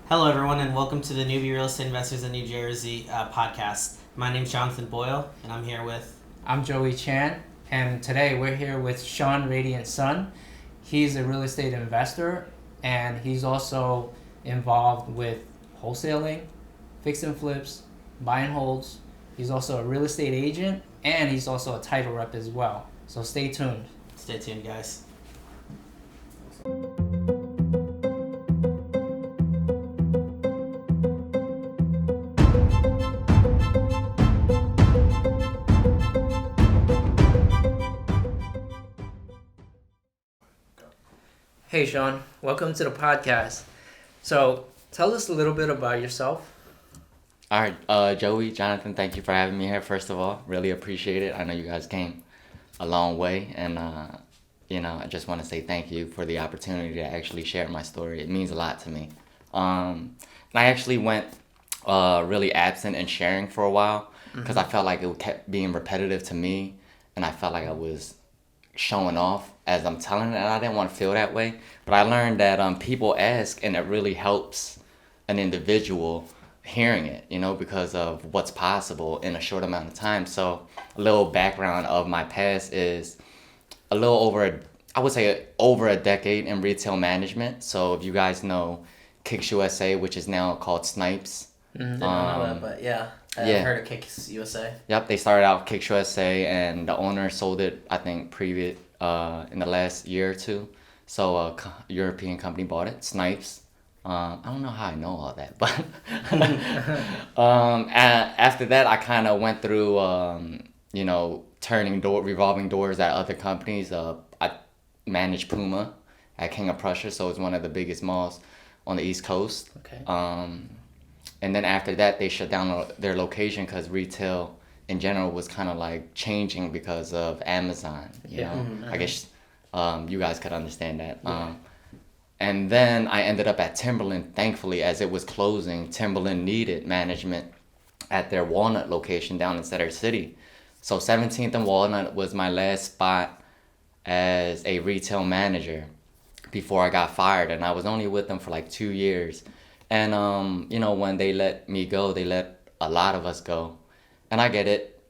Hello, everyone, and welcome to the Newbie Real Estate Investors in New Jersey podcast. My name is Jonathan Boyle, and I'm here with... I'm Joey Chan, and today we're here with Sean Radiant Sun. He's a real estate investor, and he's also involved with wholesaling, fix and flips, buy and holds. He's also a real estate agent, and he's also a title rep as well. So stay tuned. Stay tuned, guys. Hey Sean, welcome to the podcast. So tell us a little bit about yourself. All right, Joey, Jonathan, thank you for having me here. First of all, really appreciate it. I know you guys came a long way, and I just want to say thank you for the opportunity to actually share my story. It means a lot to me. And I actually went really absent in sharing for a while because I felt like it kept being repetitive to me, and I felt like I was showing off as I'm telling it, and I didn't want to feel that way. But I learned that people ask, and it really helps an individual hearing it, because of what's possible in a short amount of time. So a little background of my past is a little over a decade in retail management. So if you guys know Kicks USA, which is now called Snipes. Didn't know that, but yeah. I've heard of Kicks USA. Yep, they started out Kicks USA, and the owner sold it, I think, in the last year or two. So a European company bought it, Snipes. I don't know how I know all that, but after that, I kind of went through, revolving doors at other companies. I managed Puma at King of Prussia, so it's one of the biggest malls on the East Coast. Okay. And then after that, they shut down their location because retail in general was kind of like changing because of Amazon. You know, I guess you guys could understand that. Yeah. And then I ended up at Timberland. Thankfully, as it was closing, Timberland needed management at their Walnut location down in Center City. So 17th and Walnut was my last spot as a retail manager before I got fired. And I was only with them for like 2 years. And, when they let me go, they let a lot of us go. And I get it.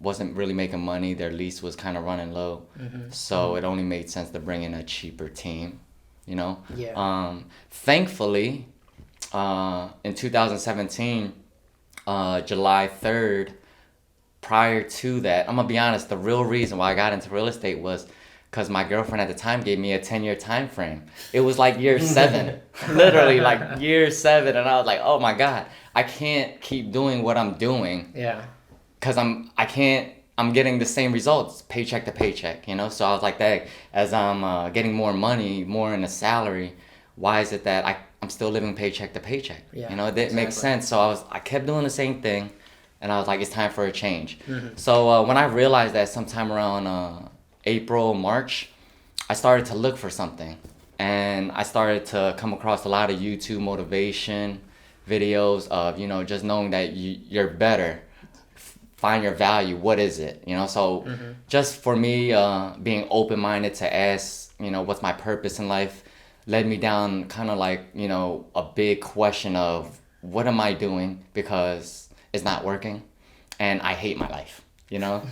Wasn't really making money. Their lease was kind of running low. So it only made sense to bring in a cheaper team, Yeah. Thankfully, in 2017, July 3rd, prior to that, I'm going to be honest, the real reason why I got into real estate was because my girlfriend at the time gave me a 10-year time frame. It was like year 7, literally like year 7, and I was like, oh my God, I can't keep doing what I'm doing. Yeah. Because I'm getting the same results, paycheck to paycheck, So I was like, that as I'm getting more money, more in a salary, why is it that I'm still living paycheck to paycheck? Yeah, It didn't make sense. So I kept doing the same thing, and I was like, it's time for a change. So when I realized that sometime around April, March, I started to look for something, and I started to come across a lot of YouTube motivation videos of, just knowing that you're better, find your value, what is it, so just for me, being open-minded to ask, what's my purpose in life, led me down kind of like, a big question of what am I doing because it's not working, and I hate my life,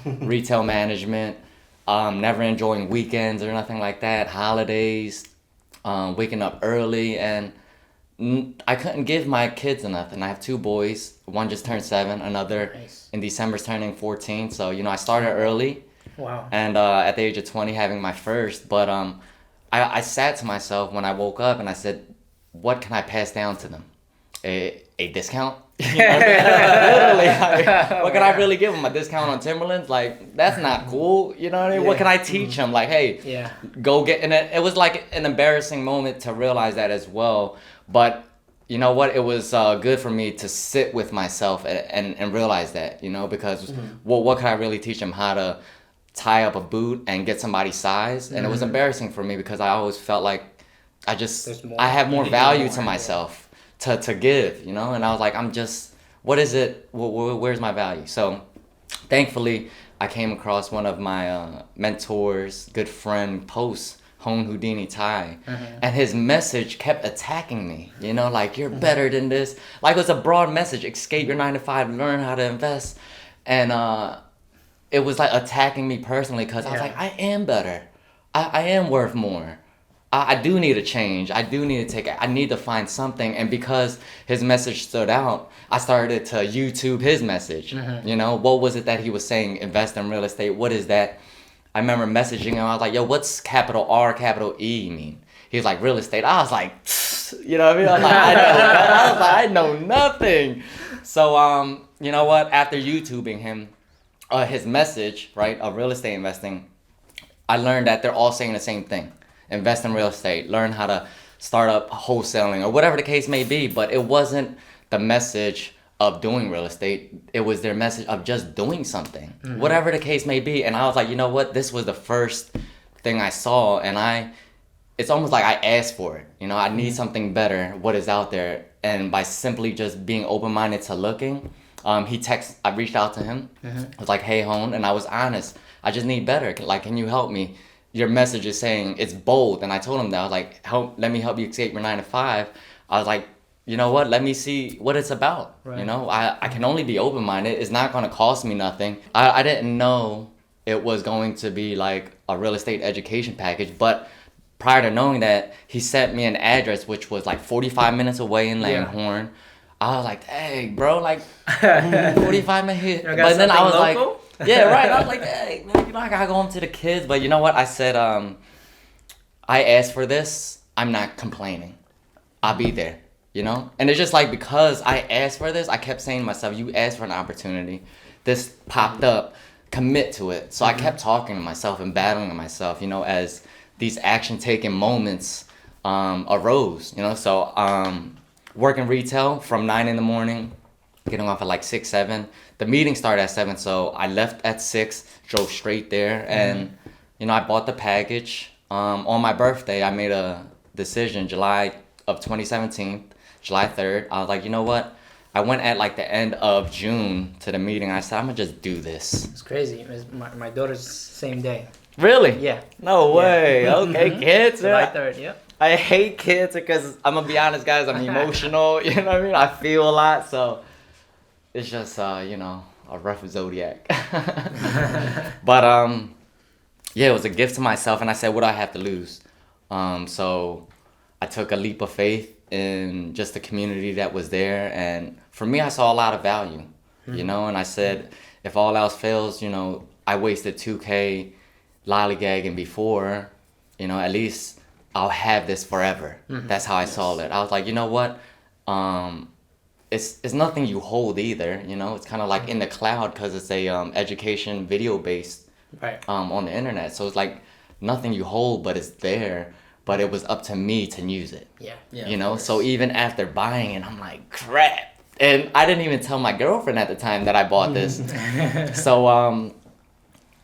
retail management, never enjoying weekends or nothing like that, holidays, waking up early, and I couldn't give my kids enough. And I have 2 boys. One just turned 7, another in December's turning 14. So, I started early. Wow. And at the age of 20 having my first. But I sat to myself when I woke up and I said, what can I pass down to them? A discount? Literally, what can I really give them? A discount on Timberlands? Like, that's not cool. You know what I mean? Yeah. What can I teach them? Like, hey, go get... And it was like an embarrassing moment to realize that as well. But you know what? It was good for me to sit with myself and realize that, because what can I really teach them? How to tie up a boot and get somebody's size? And it was embarrassing for me because I always felt like I have more value to myself. To give, and I was like, what is it? Where's my value? So thankfully, I came across one of my mentors, good friend posts Hone Houdini Tai. And his message kept attacking me, you know, like, you're better than this. Like, it was a broad message: escape your 9 to 5, learn how to invest. And it was like attacking me personally, because I was like, I am better. I am worth more. I do need a change. I do need to I need to find something. And because his message stood out, I started to YouTube his message. You know, what was it that he was saying? Invest in real estate. What is that? I remember messaging him. I was like, yo, what's capital R, capital E mean? He was like, real estate. I was like, you know what I mean? I know nothing. So, you know what? After YouTubing him, his message, right, of real estate investing, I learned that they're all saying the same thing. Invest in real estate, learn how to start up wholesaling, or whatever the case may be. But it wasn't the message of doing real estate. It was their message of just doing something, whatever the case may be. And I was like, you know what? This was the first thing I saw, and it's almost like I asked for it. You know, I need something better. What is out there? And by simply just being open-minded to looking, I reached out to him. I was like, hey, Hone, and I was honest. I just need better. Like, can you help me? Your message is saying, it's bold. And I told him that. I was like, let me help you escape your 9 to 5. I was like, you know what? Let me see what it's about. Right. You know, I can only be open-minded. It's not going to cost me nothing. I didn't know it was going to be like a real estate education package. But prior to knowing that, he sent me an address, which was like 45 minutes away in Langhorne. Yeah. I was like, hey, bro, like 45 minutes. But then I was local? Like, yeah, right. I was like, hey, man, you know, I gotta go home to the kids. But you know what? I said, I asked for this. I'm not complaining. I'll be there, you know? And it's just like, because I asked for this, I kept saying to myself, you asked for an opportunity. This popped up. Commit to it. So I kept talking to myself and battling to myself, you know, as these action-taking moments arose, you know? So working retail from 9 in the morning, getting off at like 6, 7. The meeting started at 7, so I left at 6, drove straight there, and you know, I bought the package. On my birthday, I made a decision, July of 2017, July 3rd. I was like, you know what? I went at like the end of June to the meeting. I said, I'm gonna just do this. It's crazy. It was my daughter's same day. Really? Yeah. No way. Yeah. Okay, kids. July 3rd, yeah. I hate kids because I'm gonna be honest, guys. I'm emotional. You know what I mean? I feel a lot, so it's just you know, a rough zodiac. But yeah, it was a gift to myself, and I said, what do I have to lose? So I took a leap of faith in just the community that was there, and for me, I saw a lot of value. You know, and I said, if all else fails, you know, I wasted $2K lollygagging before, you know, at least I'll have this forever. That's how I saw it. I was like, you know what? It's nothing you hold either, you know? It's kind of like in the cloud because it's a education video based on the internet. So it's like nothing you hold, but it's there. But it was up to me to use it. Yeah. You know? So even after buying it, I'm like, crap. And I didn't even tell my girlfriend at the time that I bought this. So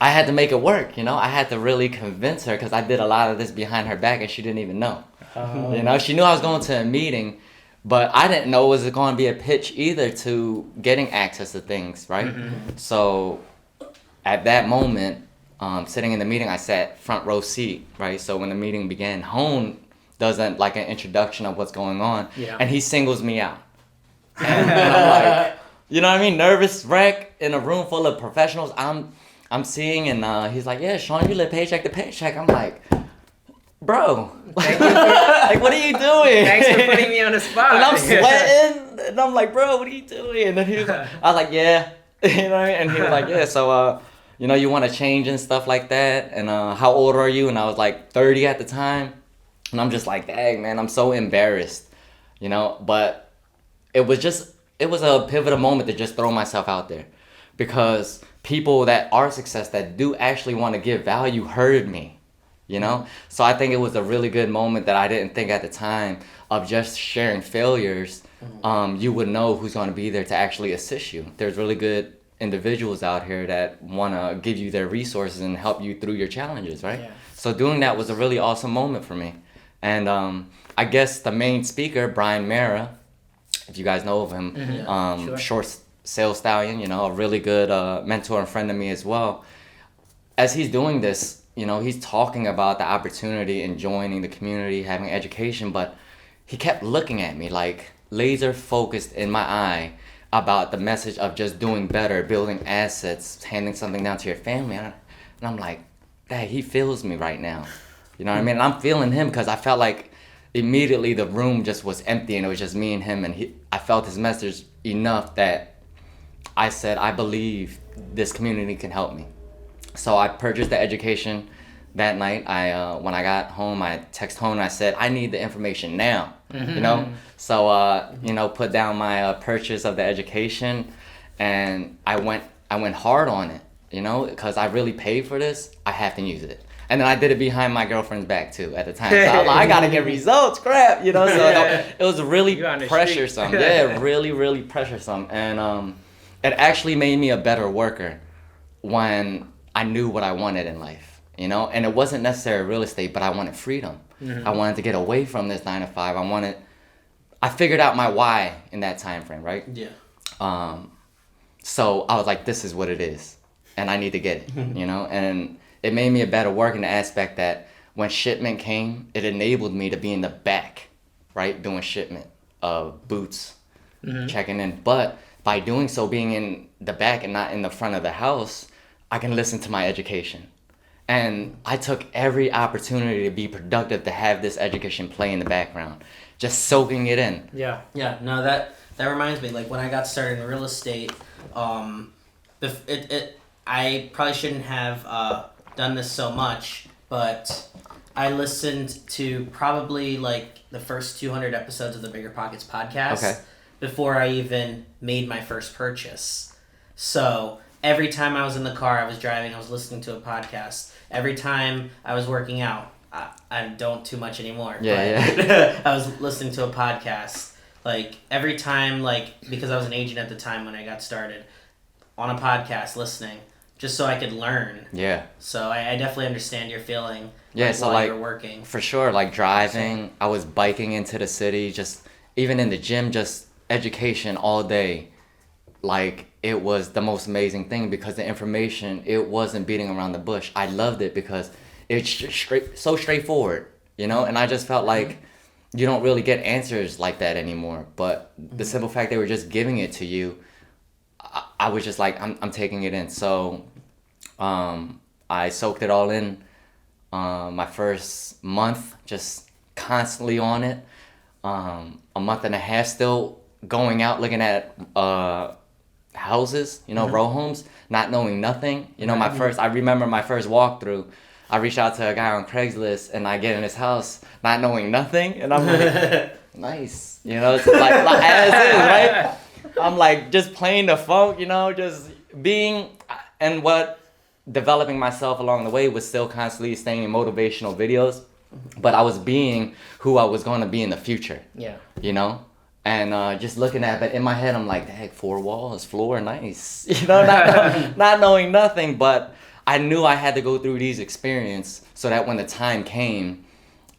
I had to make it work, you know? I had to really convince her because I did a lot of this behind her back and she didn't even know. You know, she knew I was going to a meeting, but I didn't know it was going to be a pitch either to getting access to things, right? So at that moment, sitting in the meeting, I sat front row seat, right? So when the meeting began, Hone does like an introduction of what's going on, and he singles me out. And I'm like, you know what I mean? Nervous wreck in a room full of professionals. I'm seeing, and he's like, yeah, Sean, you live paycheck to paycheck. I'm like, bro, like, what are you doing? Thanks for putting me on the spot. And I'm sweating, and I'm like, bro, what are you doing? And then he was like, I was like, yeah, you know what I mean? And he was like, yeah, so, you know, you want to change and stuff like that, and how old are you? And I was like 30 at the time, and I'm just like, dang, man, I'm so embarrassed, you know, but it was a pivotal moment to just throw myself out there, because people that are success, that do actually want to give value, heard me, you know? So I think it was a really good moment that I didn't think at the time of just sharing failures. You would know who's going to be there to actually assist you. There's really good individuals out here that want to give you their resources and help you through your challenges, right? Yeah. So doing that was a really awesome moment for me. And I guess the main speaker, Brian Mara, if you guys know of him, short sales stallion, you know, a really good mentor and friend of me as well. As he's doing this, he's talking about the opportunity in joining the community, having education, but he kept looking at me like laser focused in my eye about the message of just doing better, building assets, handing something down to your family. And I'm like, dang, he feels me right now. You know what I mean? And I'm feeling him because I felt like immediately the room just was empty and it was just me and him. And I felt his message enough that I said, I believe this community can help me. So I purchased the education that night. When I got home, I texted home and I said, I need the information now, So, put down my purchase of the education, and I went hard on it, because I really paid for this. I have to use it. And then I did it behind my girlfriend's back too at the time. So I was like, I gotta get results, crap, So it was really pressuresome. Yeah, really, really pressuresome. And it actually made me a better worker when I knew what I wanted in life, And it wasn't necessarily real estate, but I wanted freedom. I wanted to get away from this 9 to 5. I figured out my why in that time frame, right? Yeah. So I was like, this is what it is, and I need to get it, And it made me a better worker in the aspect that when shipment came, it enabled me to be in the back, right, doing shipment of boots, checking in. But by doing so, being in the back and not in the front of the house, I can listen to my education. And I took every opportunity to be productive, to have this education play in the background, just soaking it in. Yeah. No, that reminds me. Like when I got started in real estate, I probably shouldn't have done this so much, but I listened to probably like the first 200 episodes of the Bigger Pockets podcast before I even made my first purchase. So every time I was in the car, I was driving, I was listening to a podcast. Every time I was working out, I don't too much anymore. I was listening to a podcast. Like every time, because I was an agent at the time when I got started, on a podcast listening, just so I could learn. Yeah. So I definitely understand your feeling. Yeah, so while you're working. For sure, driving, I was biking into the city, just even in the gym, just education all day. It was the most amazing thing because the information, it wasn't beating around the bush. I loved it because it's so straightforward, And I just felt like you don't really get answers like that anymore. But the simple fact they were just giving it to you, I was just like, I'm taking it in. So I soaked it all in. My first month, just constantly on it. A month and a half still going out looking at houses, row homes, not knowing nothing. I remember my first walkthrough. I reached out to a guy on Craigslist and I get in his house not knowing nothing, and I'm like, nice, it's like as is, right? I'm like just playing the funk, just being, and what developing myself along the way was still constantly staying in motivational videos, but I was being who I was going to be in the future. Yeah. And just looking at it in my head, I'm like, dang, 4 walls, floor, nice. Not knowing nothing, but I knew I had to go through these experiences so that when the time came,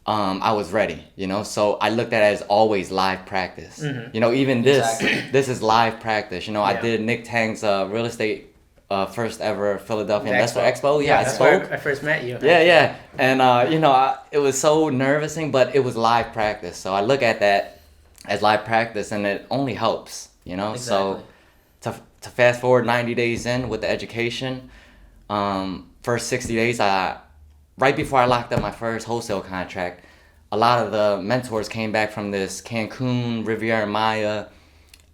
I was ready, So I looked at it as always live practice. Even this is live practice. I did Nick Tang's real estate first ever Philadelphia Investor Expo. Yeah, I spoke. I first met you. Yeah. And, it was so nervousing, but it was live practice. So I look at that as live practice, and it only helps, Exactly. So to fast forward 90 days in with the education, first 60 days, right before I locked up my first wholesale contract, a lot of the mentors came back from this Cancun, Riviera Maya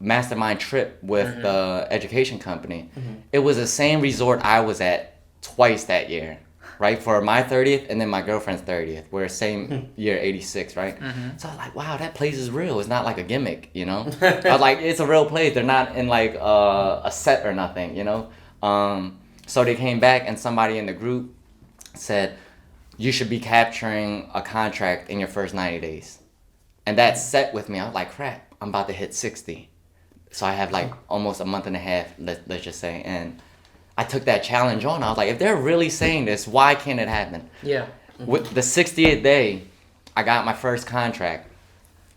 mastermind trip with the education company. It was the same resort I was at twice that year, right? For my 30th and then my girlfriend's 30th. We're same year, 86, right? So I was like, wow, that place is real. It's not like a gimmick, I was like, it's a real place. They're not in like a set or nothing, So they came back and somebody in the group said, you should be capturing a contract in your first 90 days. And that set with me. I was like, crap, I'm about to hit 60. So I have like almost a month and a half, let's just say. And I took that challenge on. I was like, if they're really saying this, why can't it happen? Yeah. With the 60th day, I got my first contract.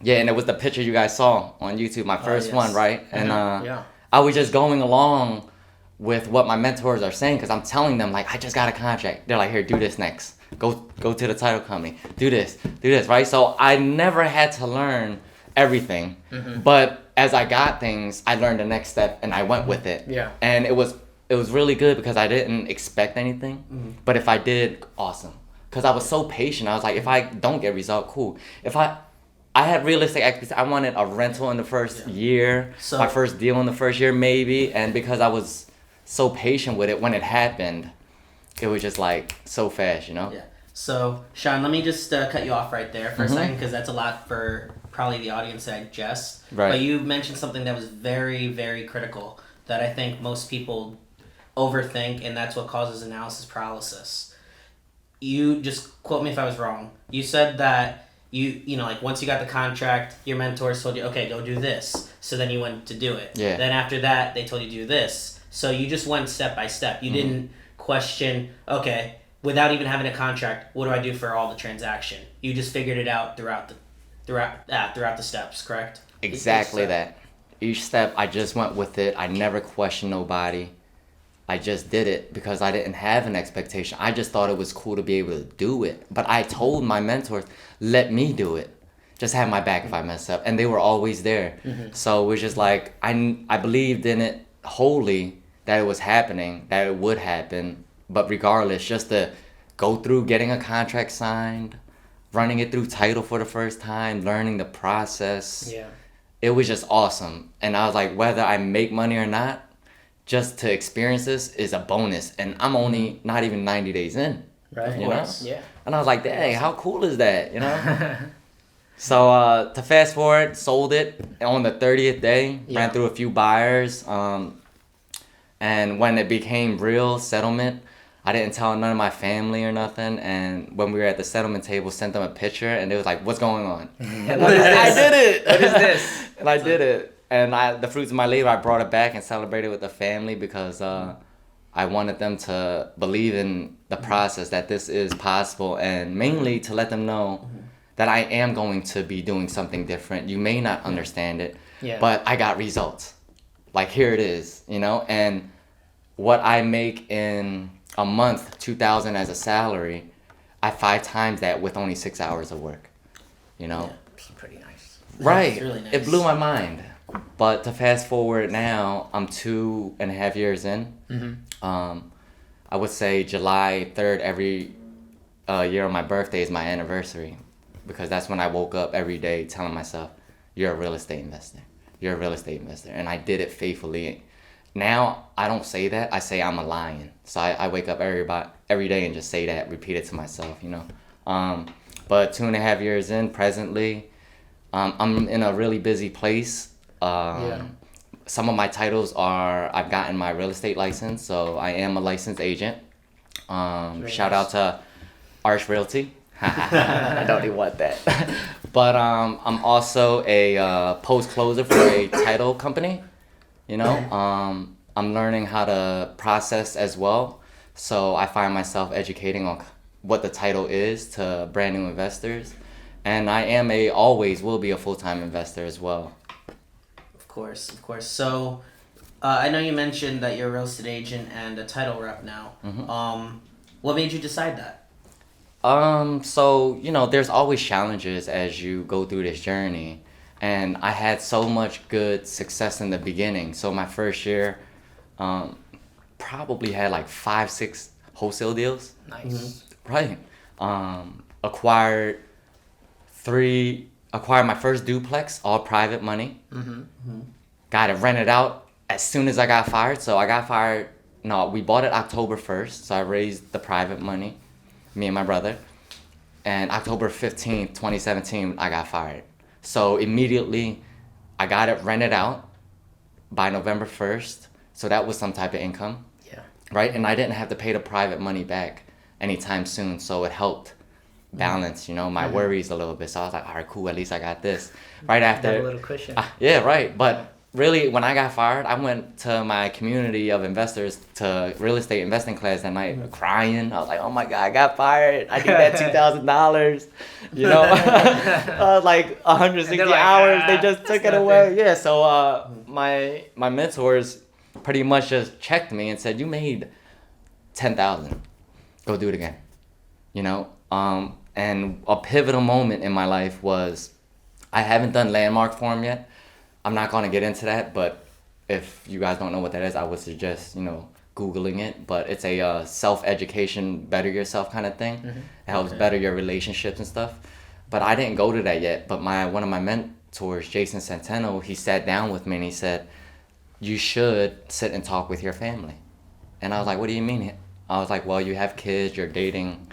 Yeah, and it was the picture you guys saw on YouTube, my first one, right? And I was just going along with what my mentors are saying, because I'm telling them like I just got a contract. They're like, here, do this next. Go to the title company. Do this, right? So I never had to learn everything, but as I got things, I learned the next step and I went with it. Yeah. And it was really good because I didn't expect anything, but if I did, awesome. Because I was so patient. I was like, if I don't get result, cool. If I had realistic expectations. I wanted a rental in the first year, so, my first deal in the first year maybe, and because I was so patient with it, when it happened, it was just like so fast, you know? Yeah. So, Sean, let me just cut you off right there for a second, because that's a lot for probably the audience to digest. Right. But you mentioned something that was very, very critical that I think most people overthink, and that's what causes analysis paralysis. You just quote me if I was wrong. You said that you know, like once you got the contract, your mentors told you, okay, go do this. So then you went to do it. Yeah. Then after that, they told you to do this. So you just went step by step. You didn't question, okay, without even having a contract, what do I do for all the transaction? You just figured it out throughout the steps, correct? Exactly that. Each step, I just went with it. I never questioned nobody. I just did it because I didn't have an expectation. I just thought it was cool to be able to do it. But I told my mentors, let me do it. Just have my back if I mess up. And they were always there. So it was just like, I believed in it wholly that it was happening, that it would happen. But regardless, just to go through getting a contract signed, running it through title for the first time, learning the process. Yeah. It was just awesome. And I was like, whether I make money or not, just to experience this is a bonus. And I'm only not even 90 days in. Right. You know? Yeah. And I was like, dang, how cool is that? You know? So to fast forward, sold it on the 30th day, ran through a few buyers. And when it became real settlement, I didn't tell none of my family or nothing. And when we were at the settlement table, sent them a picture, and they was like, what's going on? And I was like, I did it! What is this? And I did it. And the fruits of my labor, I brought it back and celebrated with the family because I wanted them to believe in the process, that this is possible, and mainly to let them know that I am going to be doing something different. You may not understand it, but I got results. Like, here it is, you know? And what I make in a month, $2,000 as a salary, I 5 times that with only 6 hours of work, you know? Yeah, it's pretty nice. Right. It's really nice. It blew my mind. But to fast forward now, I'm 2.5 years in. I would say July 3rd every year on my birthday is my anniversary, because that's when I woke up every day telling myself, you're a real estate investor. You're a real estate investor. And I did it faithfully. Now, I don't say that. I say I'm a lion. So I wake up every day and just say that, repeat it to myself, you know. But 2.5 years in, presently, I'm in a really busy place. Some of my titles are, I've gotten my real estate license, so I am a licensed agent. Shout out to Arch Realty. I don't even want that. But I'm also a post closer for a title company. You know, I'm learning how to process as well. So I find myself educating on what the title is to brand new investors. And I am always will be a full-time investor as well. Of course. So, I know you mentioned that you're a real estate agent and a title rep now. What made you decide that? So, you know, there's always challenges as you go through this journey. And I had so much good success in the beginning. So my first year, probably had like 5-6 wholesale deals. Nice. Right. Acquired my first duplex, all private money. Got it rented out as soon as I got fired. So I got fired. No, we bought it October 1st. So I raised the private money, me and my brother. And October 15th, 2017, I got fired. So immediately I got it rented out by November 1st. So that was some type of income. Yeah. Right. And I didn't have to pay the private money back anytime soon. So it helped balance, you know, my worries a little bit. So I was like, all right, cool. At least I got this. Right after. Got a little cushion. Yeah, right. But really, when I got fired, I went to my community of investors to real estate investing class that night crying. I was like, oh my God, I got fired. I need that $2,000. You know, like 160 like, hours. They just took it away. Yeah. So my mentors, pretty much just checked me and said, "You made 10,000. Go do it again." You know, and a pivotal moment in my life was, I haven't done Landmark Forum yet. I'm not gonna get into that, but if you guys don't know what that is, I would suggest, Googling it. But it's a self-education, better yourself kind of thing. Mm-hmm. It helps better your relationships and stuff. But I didn't go to that yet. But one of my mentors, Jason Centeno, he sat down with me and he said, "You should sit and talk with your family." And I was like, "What do you mean?" I was like, "Well, you have kids, you're dating,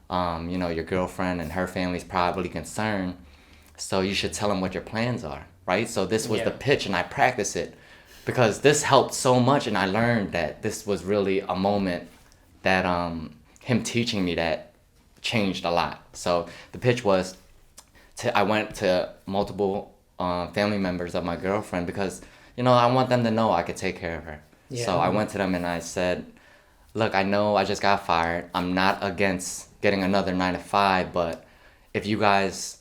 your girlfriend, and her family's probably concerned. So you should tell them what your plans are, right?" So this was the pitch, and I practiced it because this helped so much, and I learned that this was really a moment that him teaching me that changed a lot. So the pitch was, I went to multiple family members of my girlfriend because, I want them to know I could take care of her. Yeah. So I went to them and I said, "Look, I know I just got fired. I'm not against getting another 9 to 5, but if you guys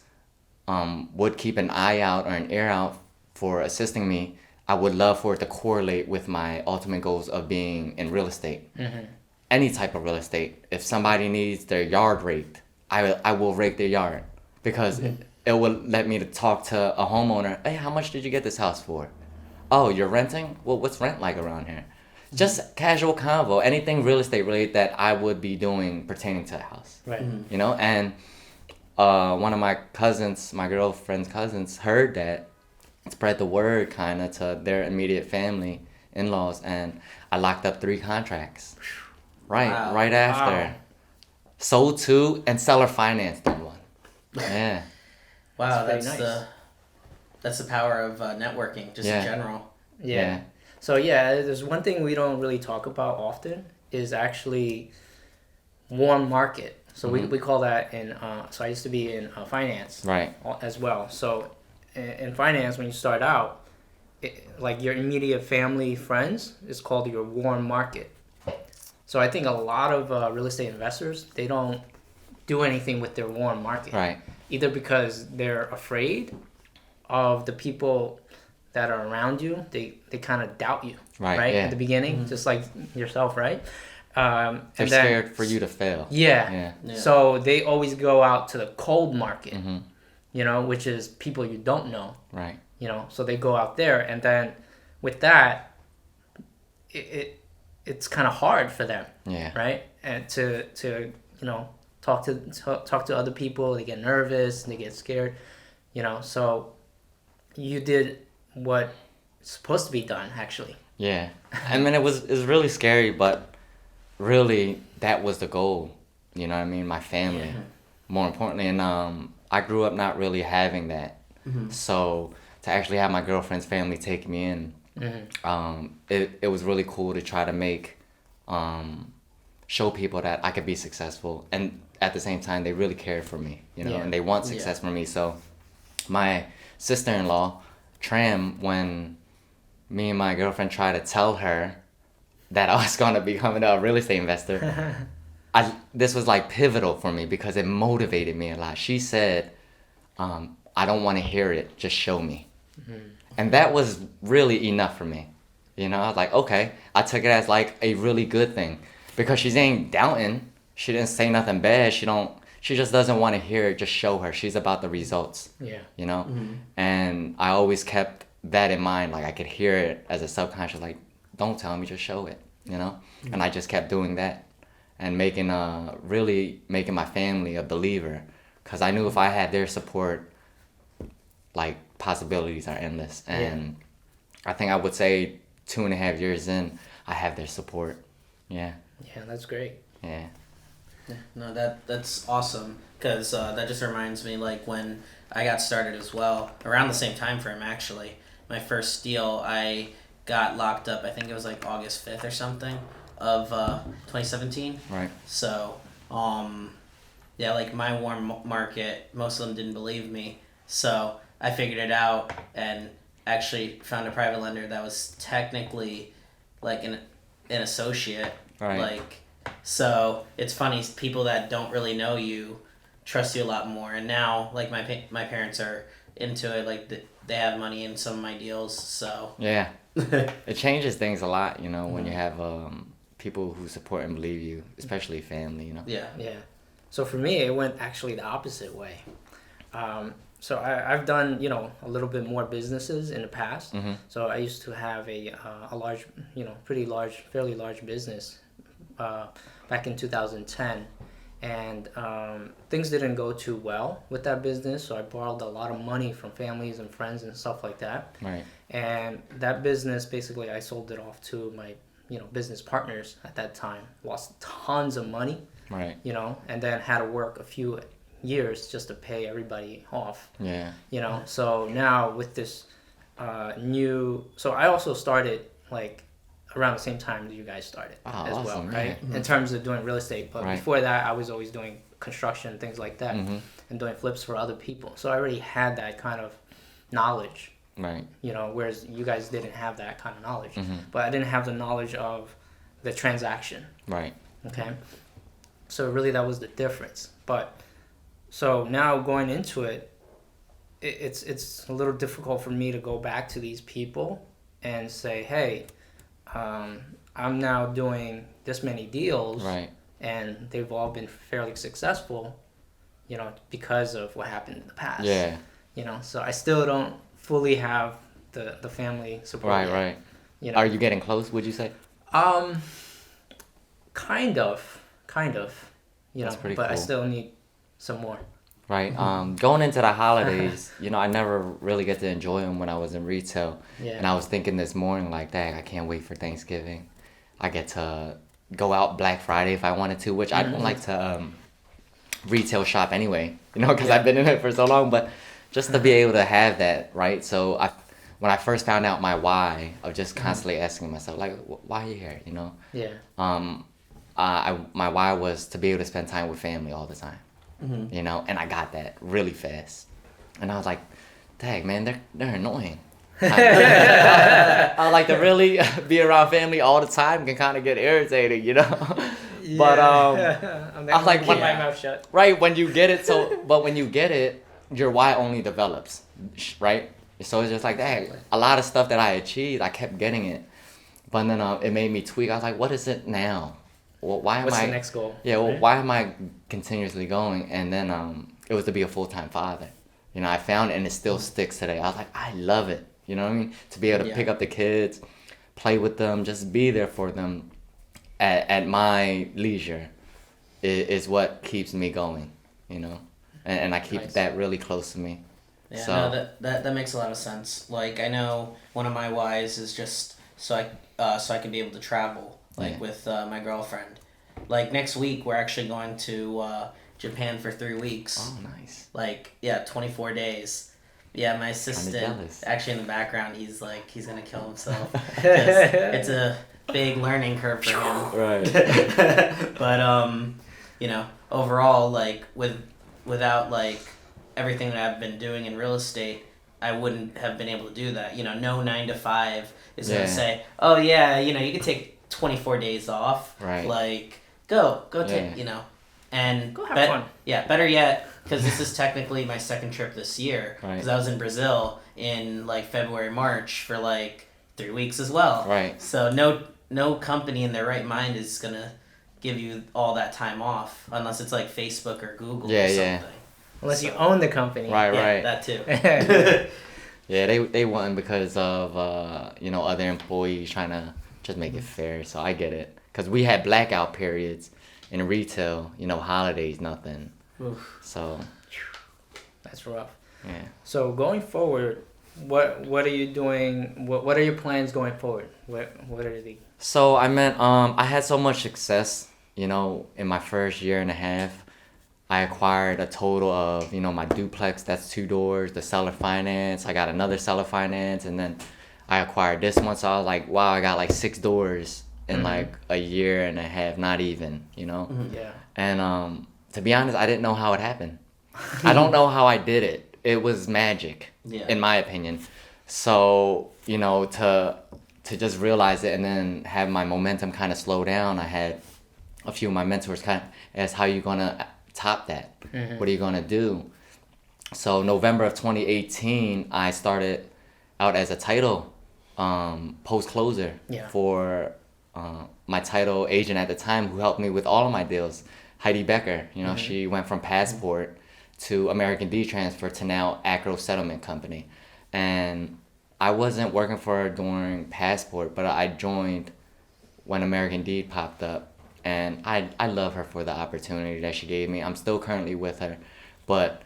would keep an eye out or an ear out for assisting me, I would love for it to correlate with my ultimate goals of being in real estate. Mm-hmm. Any type of real estate. If somebody needs their yard raked, I will rake their yard because it will let me to talk to a homeowner. Hey, how much did you get this house for? Oh, you're renting? Well, what's rent like around here?" Just casual convo, anything real estate related that I would be doing pertaining to the house. Right. Mm-hmm. And one of my cousins, my girlfriend's cousins, heard that, spread the word kind of to their immediate family, in-laws, and I locked up 3 contracts. Right, Wow. right after. Wow. Sold 2 and seller financed on 1. Yeah. Wow, That's that's very nice. that's the power of networking, just Yeah. in general. Yeah. So there's one thing we don't really talk about often is actually warm market. So we call that so I used to be in finance Right. as well. So in finance, when you start out, like your immediate family, friends, is called your warm market. So I think a lot of real estate investors, they don't do anything with their warm market. Right. Either because they're afraid of the people that are around you, they kind of doubt you, Right, yeah. at the beginning, just like yourself, right? They're and then, scared for you to fail. Yeah. Yeah. So they always go out to the cold market, Mm-hmm. which is people you don't know, Right. So they go out there, and then with that, it's kind of hard for them, Yeah. right? And to talk to other people, they get nervous, they get scared, So you did what is supposed to be done, actually. Yeah. I mean, it was really scary, but really that was the goal. You know what I mean? My family, more importantly, and I grew up not really having that. Mm-hmm. So to actually have my girlfriend's family take me in, it was really cool to try to make, show people that I could be successful, and at the same time they really cared for me, and they want success for me. So my sister-in-law, Tram, when me and my girlfriend tried to tell her that I was gonna become a real estate investor, this was like pivotal for me because it motivated me a lot. She said, "I don't want to hear it, just show me." And that was really enough for me. I was like, okay. I took it as like a really good thing because she ain't doubting. She didn't say nothing bad. She just doesn't want to hear it, just show her. She's about the results. Yeah. And I always kept that in mind. Like I could hear it as a subconscious, like, don't tell me, just show it, And I just kept doing that and really making my family a believer, because I knew if I had their support, like, possibilities are endless. And I think I would say 2.5 years in, I have their support. Yeah. Yeah, that's great. Yeah. No, that's awesome, because that just reminds me, like, when I got started as well, around the same time frame, actually. My first deal, I got locked up, I think it was like August 5th or something of 2017. Right. So, like my warm market, most of them didn't believe me. So I figured it out and actually found a private lender that was technically like an associate. Right. Like, so it's funny, people that don't really know you trust you a lot more. And now, like, my parents are into it. Like, they have money in some of my deals. So Yeah. It changes things a lot, you know, when you have people who support and believe you, especially family, you know. Yeah. Yeah. So for me, it went actually the opposite way. So I've done, you know, a little bit more businesses in the past. Mm-hmm. So I used to have a large, you know, pretty large, fairly large business back in 2010. And things didn't go too well with that business. So I borrowed a lot of money from families and friends and stuff like that. Right. And that business, basically, I sold it off to my, you know, business partners at that time. Lost tons of money. Right. You know, and then had to work a few years just to pay everybody off. Yeah. You know, so now with this so I also started like around the same time that you guys started as awesome, well, yeah. right? In terms of doing real estate, but Right. before that, I was always doing construction, things like that, Mm-hmm. and doing flips for other people. So I already had that kind of knowledge. Right. You know, whereas you guys didn't have that kind of knowledge, Mm-hmm. but I didn't have the knowledge of the transaction. Right. Okay, so really that was the difference. But so now going into it, it's a little difficult for me to go back to these people and say, hey, I'm now doing this many deals, Right. and they've all been fairly successful, you know, because of what happened in the past. Yeah. You know, so I still don't fully have the family support. Right. yet, Right. You know? Are you getting close, would you say? Kind of, you know, That's pretty but I cool. still need some more. Right. Going into the holidays, you know, I never really get to enjoy them when I was in retail. Yeah. And I was thinking this morning, like, dang, I can't wait for Thanksgiving. I get to go out Black Friday if I wanted to, which I don't like to retail shop anyway, you know, because I've been in it for so long. But just to be able to have that, right? So when I first found out my why of just constantly asking myself, like, why are you here, you know? Yeah. My why was to be able to spend time with family all the time. Mm-hmm. You know, and I got that really fast, and I was like, "Dang, man, they're annoying." I like to really be around family all the time can kind of get irritating, you know. But I like keep when- my mouth shut. right when you get it, but when you get it, your why only develops, right? So it's just like, dang, a lot of stuff that I achieved, I kept getting it, but then it made me tweak. I was like, what is it now? Well, why am What's I? the next goal? Yeah, well, right? why am I continuously going? And then it was to be a full-time father. You know, I found it and it still sticks today. I was like, I love it. You know what I mean? To be able to pick up the kids, play with them, just be there for them at my leisure is what keeps me going, you know? And I keep Nice. that really close to me. Yeah, So- no, that makes a lot of sense. Like, I know one of my whys is just so I can be able to travel, like, Yeah. with my girlfriend. Like, next week, we're actually going to Japan for 3 weeks. Oh, nice. Like, yeah, 24 days. Yeah, my assistant, jealous. actually in the background, he's gonna kill himself. 'Cause it's a big learning curve for him. Right. But you know, overall, like without like everything that I've been doing in real estate, I wouldn't have been able to do that. You know, no 9 to 5 is Yeah. gonna say, oh yeah, you know, you can take 24 days off. Right. Like go Yeah. take, you know, and Go have fun. Yeah, better yet, because this is technically my second trip this year. Right. Because I was in Brazil in like February, March for like 3 weeks as well. Right. So no company in their right mind is gonna give you all that time off unless it's like Facebook or Google Yeah, or yeah. something. Unless you own the company. Right, Yeah, right. that too. Yeah, they won because of you know, other employees trying to just make it fair. So I get it, because we had blackout periods in retail. You know, holidays, nothing. Oof. So That's rough. yeah. So going forward, what are you doing? What are your plans going forward? What are the So I meant I had so much success. You know, in my first year and a half, I acquired a total of, you know, my duplex, that's 2 doors, the seller finance. I got another seller finance, and then I acquired this one. So I was like, wow, I got like 6 doors in like a year and a half, not even, you know? yeah? And to be honest, I didn't know how it happened. I don't know how I did it. It was magic, Yeah. in my opinion. So, you know, to just realize it and then have my momentum kind of slow down, I had a few of my mentors kind of ask, how you going to top that? What are you going to do? So November of 2018, I started out as a title post closer for my title agent at the time, who helped me with all of my deals, Heidi Becker. You know, she went from Passport to American D Transfer to now Acro Settlement Company. And I wasn't working for her during Passport, but I joined when American Deed popped up. And I love her for the opportunity that she gave me. I'm still currently with her. But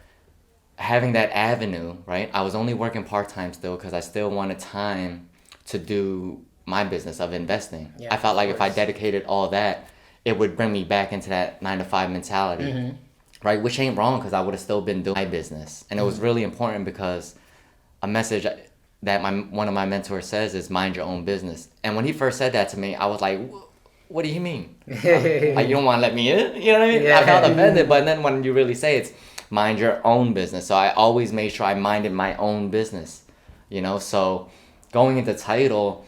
having that avenue, right? I was only working part-time still because I still wanted time to do my business of investing. I felt like if I dedicated all that, it would bring me back into that 9-to-5 mentality, right? Which ain't wrong, because I would have still been doing my business. And it was really important because a message that one of my mentors says is mind your own business. And when he first said that to me, I was like, what do you mean? Like, you don't want to let me in? You know what I mean? I felt offended. But then when you really say it's mind your own business. So I always made sure I minded my own business, you know? So going into title,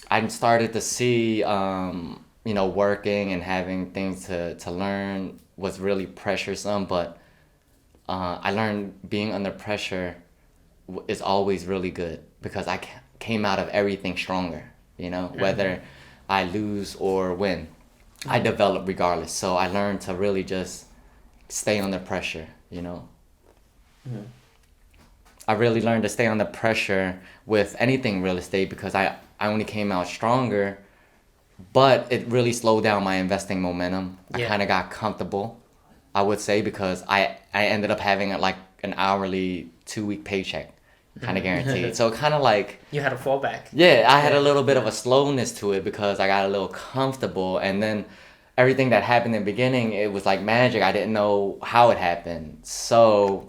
I started to see, you know, working and having things to learn was really pressuresome. But I learned being under pressure is always really good, because I came out of everything stronger, you know, whether I lose or win, I develop regardless. So I learned to really just stay under pressure, you know. I really learned to stay under pressure with anything real estate, because I only came out stronger, but it really slowed down my investing momentum. I kind of got comfortable, I would say, because I ended up having like an hourly 2-week paycheck, kind of guaranteed. So kind of like... You had a fallback. Yeah, I had a little bit of a slowness to it because I got a little comfortable, and then everything that happened in the beginning, it was like magic. I didn't know how it happened. So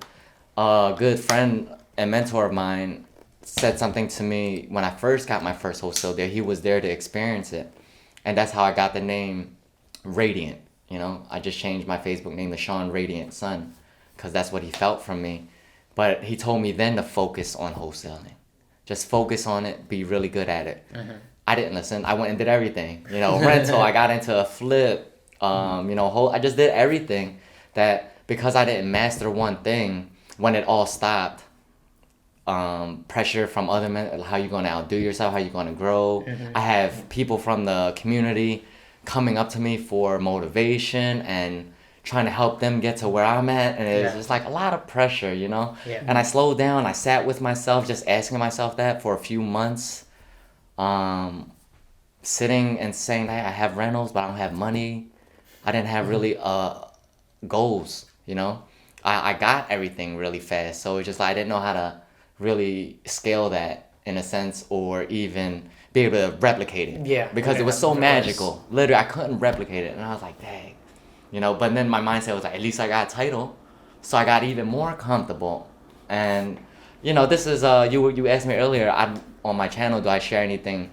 a good friend and mentor of mine said something to me when I first got my first wholesale deal. He was there to experience it. And that's how I got the name Radiant. You know, I just changed my Facebook name to Sean Radiant Sun, because that's what he felt from me. But he told me then to focus on wholesaling. Just focus on it, be really good at it. I didn't listen. I went and did everything. You know, rental, I got into a flip, you know, I just did everything that, because I didn't master one thing, when it all stopped, pressure from other men, how you going to outdo yourself, how you going to grow. I have people from the community coming up to me for motivation and trying to help them get to where I'm at, and it's just like a lot of pressure, you know. And I slowed down. I sat with myself, just asking myself that for a few months, sitting and saying that I have rentals but I don't have money. I didn't have really goals, you know. I got everything really fast, so it's just like I didn't know how to really scale that in a sense, or even be able to replicate it, because it was so magical. Literally, I couldn't replicate it, and I was like, dang. You know, but then my mindset was like, at least I got a title. So I got even more comfortable. And, you know, this is, you asked me earlier, on my channel, do I share anything?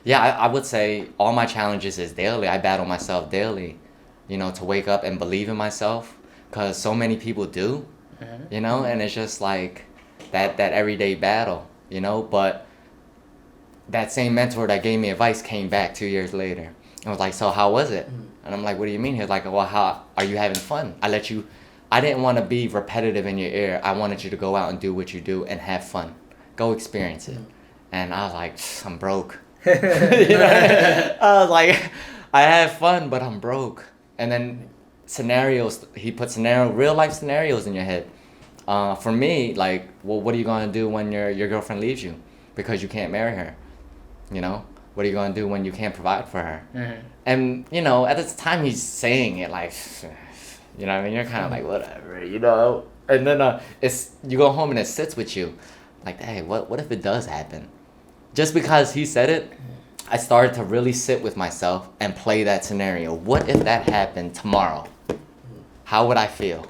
Yeah, I would say all my challenges is daily. I battle myself daily, you know, to wake up and believe in myself, because so many people do, you know, and it's just like that everyday battle, you know. But that same mentor that gave me advice came back 2 years later. I was like, so how was it? And I'm like, what do you mean? He was like, well, how are you having fun? I didn't want to be repetitive in your ear. I wanted you to go out and do what you do and have fun. Go experience it. And I was like, I'm broke. You know? I was like, I have fun, but I'm broke. And then scenarios, he put real life scenarios in your head. For me, like, well, what are you going to do when your girlfriend leaves you because you can't marry her? You know? What are you going to do when you can't provide for her? And, you know, at this time he's saying it like, you know what I mean? You're kind of like, whatever, you know? And then you go home and it sits with you. Like, hey, what if it does happen? Just because he said it, I started to really sit with myself and play that scenario. What if that happened tomorrow? How would I feel?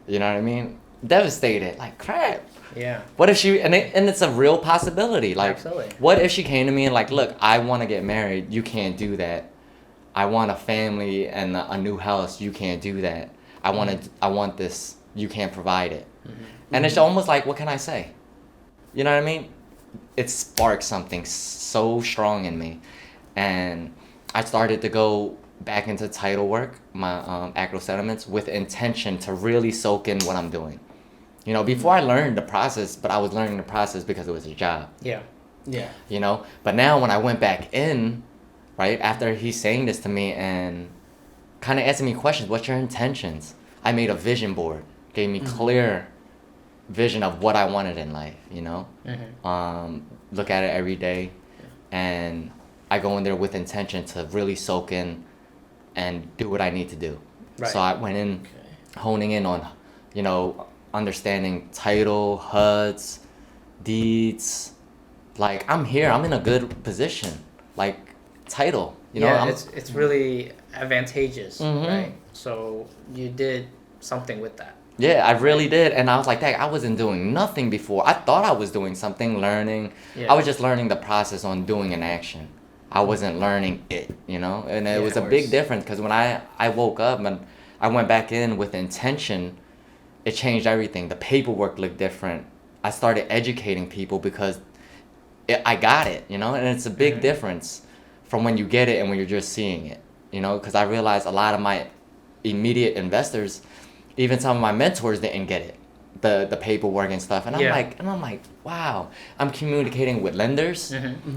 You know what I mean? Devastated, like, crap. Yeah. What if she, and it's a real possibility. Like, absolutely. What if she came to me and like, look, I want to get married. You can't do that. I want a family and a new house. You can't do that. I want this. You can't provide it. And it's almost like, what can I say? You know what I mean? It sparked something so strong in me. And I started to go back into title work, my Acro settlements, with intention to really soak in what I'm doing. You know, before I learned the process, but I was learning the process because it was a job. Yeah. Yeah. You know, but now when I went back in, right, after he's saying this to me and kind of asking me questions, what's your intentions? I made a vision board, gave me clear vision of what I wanted in life, you know? Look at it every day, and I go in there with intention to really soak in and do what I need to do. Right. So I went in honing in on, you know, understanding title, HUDs, deeds. Like, I'm here, I'm in a good position. Like, title, you know? Yeah, it's really advantageous, Mhm. right? So you did something with that. Yeah, I really did. And I was like, dang, I wasn't doing nothing before. I thought I was doing something, learning. Yeah. I was just learning the process on doing an action. I wasn't learning it, you know? And it Yeah, was of a big course. difference because when I woke up and I went back in with intention, it changed everything. The paperwork looked different. I started educating people because I got it, you know? And it's a big difference from when you get it and when you're just seeing it, you know? Because I realized a lot of my immediate investors, even some of my mentors didn't get it, the paperwork and stuff. And I'm like, wow, I'm communicating with lenders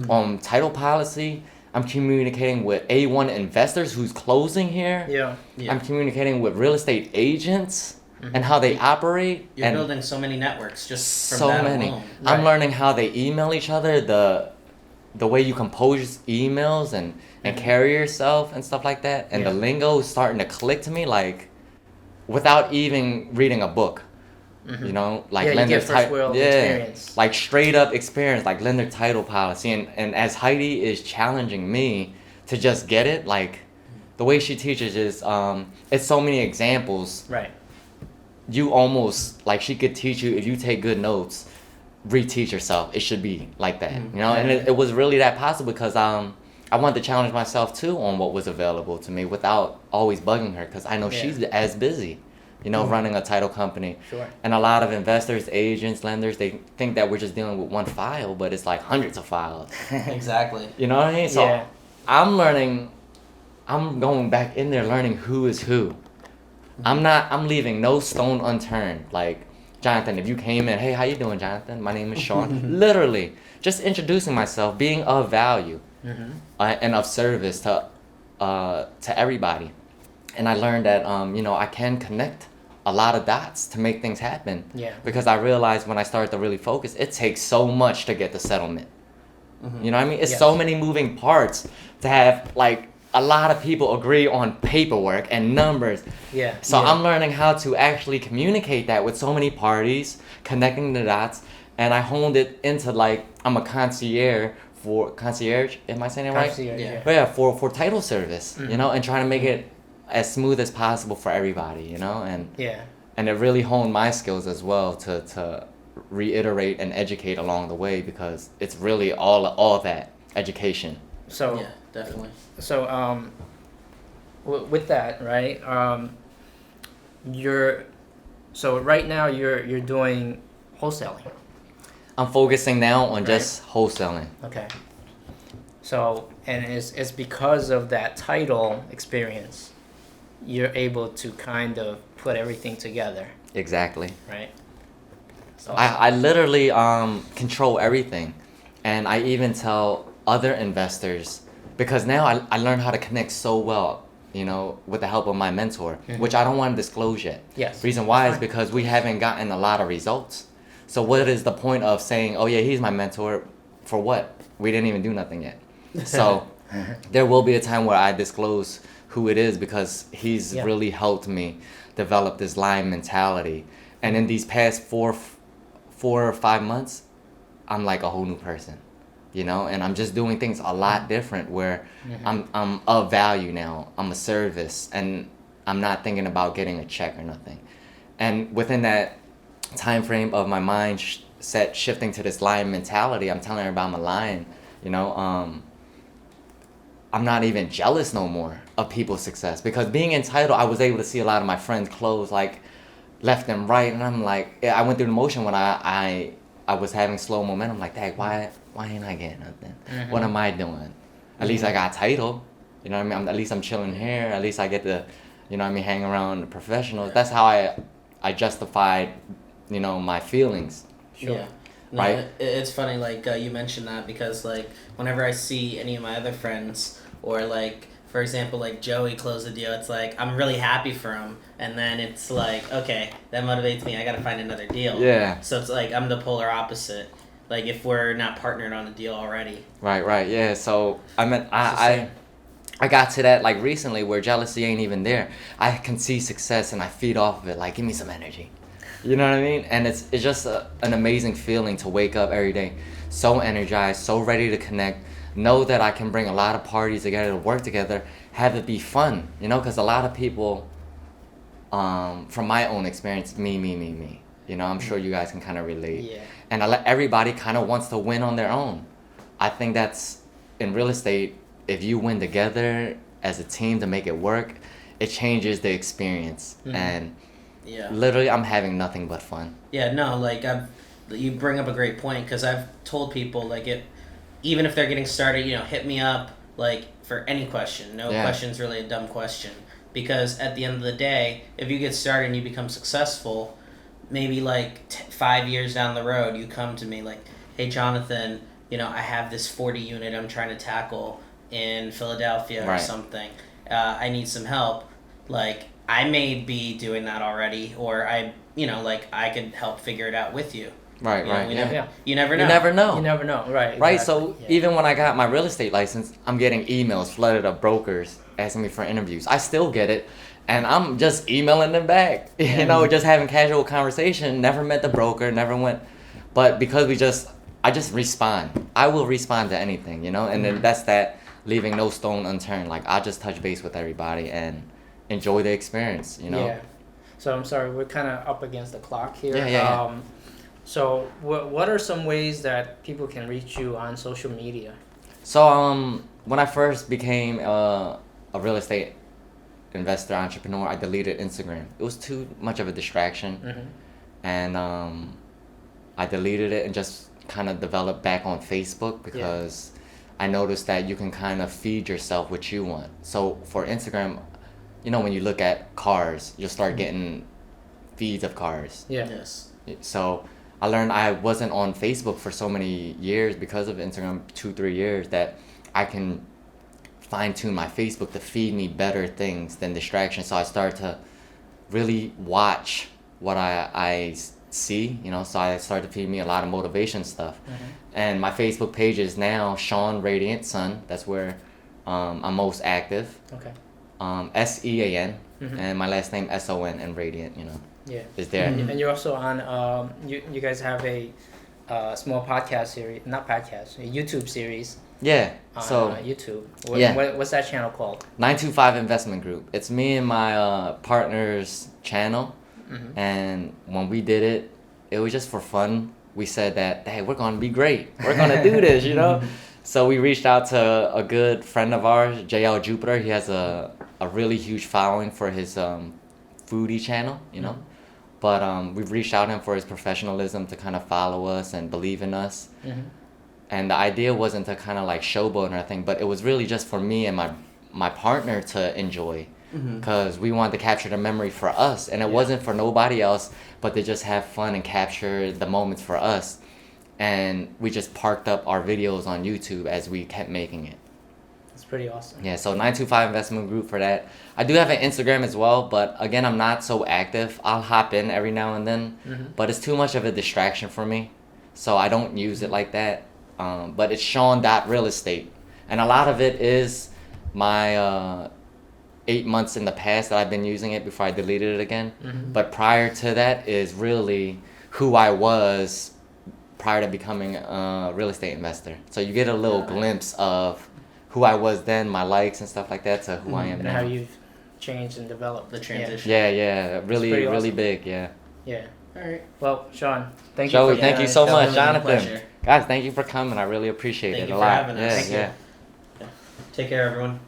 on title policy. I'm communicating with A1 investors who's closing here. Yeah. Yeah. I'm communicating with real estate agents and how they operate. You're and building so many networks just from so that many. alone. I'm Right. learning how they email each other, the way you compose emails and carry yourself and stuff like that. And the Yeah. lingo is starting to click to me, like, without even reading a book. You know, like Yeah, you lender get first world experience. like straight up experience, like lender title policy. And as Heidi is challenging me to just get it, like the way she teaches is it's so many examples. Right. You almost, like, she could teach you, if you take good notes, reteach yourself. It should be like that, you know. And it was really that possible because I wanted to challenge myself too on what was available to me without always bugging her, because I know she's as busy, you know, running a title company. Sure. And a lot of investors, agents, lenders, they think that we're just dealing with one file, but it's like hundreds of files. Exactly. You know what I mean? So Yeah. I'm going back in there learning who is who. I'm leaving no stone unturned. Like, Jonathan, if you came in, hey, how you doing, Jonathan? My name is Sean. Literally, just introducing myself, being of value and of service to everybody. And I learned that, you know, I can connect a lot of dots to make things happen. Yeah. Because I realized when I started to really focus, it takes so much to get the settlement. You know what I mean? It's Yes. so many moving parts to have, like, a lot of people agree on paperwork and numbers. Yeah. So I'm learning how to actually communicate that with so many parties, connecting the dots, and I honed it into, like, I'm a concierge, am I saying it right? Concierge, Yeah. yeah. But yeah, for title service, you know, and trying to make it as smooth as possible for everybody, you know, Yeah. and it really honed my skills as well to reiterate and educate along the way, because it's really all that education. So Yeah, definitely. so with that, right? So right now you're doing wholesaling. I'm focusing now on Right. just wholesaling. Okay. So, and it's because of that title experience, you're able to kind of put everything together, Exactly. right? So, I literally control everything, and I even tell other investors, because now I learned how to connect so well, you know, with the help of my mentor, which I don't want to disclose yet. Yes. Reason why is Fine. because we haven't gotten a lot of results. So what is the point of saying, oh yeah, he's my mentor, for what? We didn't even do nothing yet. So there will be a time where I disclose who it is, because he's Yeah. really helped me develop this lion mentality. And in these past 4 or 5 months, I'm like a whole new person, you know, and I'm just doing things a lot different, where I'm of value now. I'm a service, and I'm not thinking about getting a check or nothing. And within that time frame of my mind shifting to this lion mentality, I'm telling everybody I'm a lion, you know. I'm not even jealous no more of people's success, because being entitled, I was able to see a lot of my friends close, like, left and right, and I'm like, I went through the motion when I was having slow momentum, like, dang, why ain't I getting nothing? What am I doing? At least I got title, you know what I mean? At least I'm chilling here. At least I get to, you know what I mean, hang around the professionals. That's how I justified my feelings. Sure. Yeah. No, Right. It's funny, like you mentioned that because like whenever I see any of my other friends or like for example like Joey close a deal, it's like I'm really happy for him, and then it's like okay, that motivates me. I got to find another deal. Yeah. So it's like I'm the polar opposite. Like if we're not partnered on a deal already. Right. Yeah. So I got to that like recently where jealousy ain't even there. I can see success and I feed off of it. Like, give me some energy. You know what I mean? And it's just an amazing feeling to wake up every day so energized, so ready to connect, know that I can bring a lot of parties together to work together, have it be fun, because a lot of people, from my own experience, me. I'm sure you guys can kind of relate. Yeah. And everybody kind of wants to win on their own. I think that's, in real estate, if you win together as a team to make it work, it changes the experience. And Yeah. literally, I'm having nothing but fun. Yeah, no, like you bring up a great point because I've told people like even if they're getting started, hit me up like for any question. No question's really a dumb question because at the end of the day, if you get started and you become successful, maybe like 5 years down the road, you come to me like, hey Jonathan, I have this 40 unit I'm trying to tackle in Philadelphia or something. I need some help. Like I may be doing that already, or I could help figure it out with you. Right. You never know. You never know. You never know, right? Right. Exactly. So even when I got my real estate license, I'm getting emails flooded of brokers asking me for interviews. I still get it, and I'm just emailing them back. Just having casual conversation. Never met the broker. Never went, but because I just respond. I will respond to anything. And then that's that. Leaving no stone unturned. Like I just touch base with everybody and enjoy the experience. Yeah. So I'm sorry, we're kind of up against the clock here. Yeah. So what are some ways that people can reach you on social media? So when I first became a real estate investor entrepreneur, I deleted Instagram. It was too much of a distraction, and I deleted it and just kind of developed back on Facebook because I noticed that you can kind of feed yourself what you want. So for Instagram, when you look at cars, you'll start getting feeds of cars. Yeah. Yes. So I learned I wasn't on Facebook for so many years because of Instagram, 2-3 years, that I can fine tune my Facebook to feed me better things than distraction. So I started to really watch what I see, so I started to feed me a lot of motivation stuff. And my Facebook page is now Sean Radiant Sun. That's where I'm most active. Okay. SEAN, and my last name SON, and Radiant, is there. And you're also on, you guys have a small podcast series, not podcast, a YouTube series. Yeah. On So YouTube. What's that channel called? 925 Investment Group. It's me and my partner's channel. And when we did it, it was just for fun. We said that, hey, we're gonna be great. We're gonna do this, So we reached out to a good friend of ours, JL Jupiter. He has a really huge following for his foodie channel, But we've reached out to him for his professionalism to kind of follow us and believe in us. And the idea wasn't to kind of like showboat or anything, but it was really just for me and my partner to enjoy. Because we wanted to capture the memory for us, and it wasn't for nobody else, but to just have fun and capture the moments for us. And we just parked up our videos on YouTube as we kept making it. That's pretty awesome. Yeah, so 925 Investment Group for that. I do have an Instagram as well, but again, I'm not so active. I'll hop in every now and then, but it's too much of a distraction for me, so I don't use it like that. But it's Sean.realestate, and a lot of it is my 8 months in the past that I've been using it before I deleted it again. But prior to that is really who I was prior to becoming a real estate investor. So you get a little glimpse of who I was then, my likes and stuff like that, to who I am now. And how you've changed and developed. The transition. Yeah, really awesome. Big, yeah. Yeah. All right. Well, Sean, thank you. Joey, for thank you so much, Jonathan. Pleasure. Guys, thank you for coming. I really appreciate Thank it you a for lot. having us. Yeah. Take care, everyone.